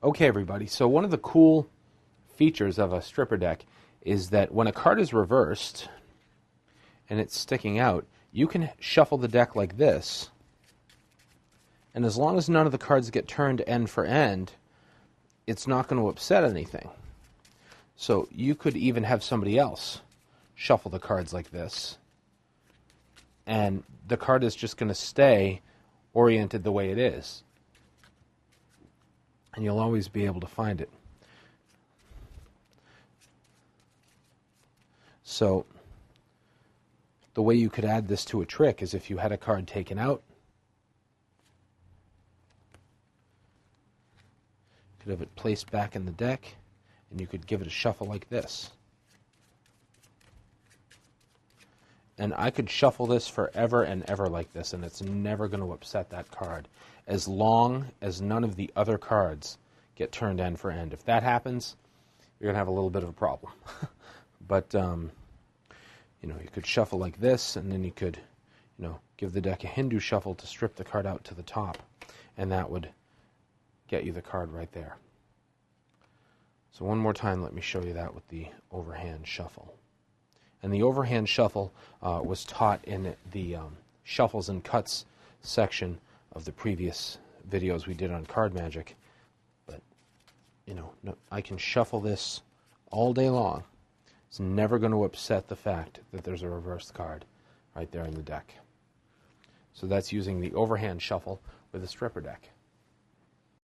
Okay, everybody, so one of the cool features of a stripper deck is that when a card is reversed and it's sticking out, you can shuffle the deck like this, and as long as none of the cards get turned end for end, it's not going to upset anything. So you could even have somebody else shuffle the cards like this, and the card is just going to stay oriented the way it is, and you'll always be able to find it. So the way you could add this to a trick is if you had a card taken out, you could have it placed back in the deck, and you could give it a shuffle like this. And I could shuffle this forever and ever like this, and it's never going to upset that card, as long as none of the other cards get turned end for end. If that happens, you're going to have a little bit of a problem. But, you could shuffle like this, and then you could, give the deck a Hindu shuffle to strip the card out to the top, and that would get you the card right there. So one more time, let me show you that with the overhand shuffle. And the overhand shuffle was taught in the shuffles and cuts section of the previous videos we did on card magic. But, I can shuffle this all day long. It's never going to upset the fact that there's a reversed card right there in the deck. So that's using the overhand shuffle with a stripper deck.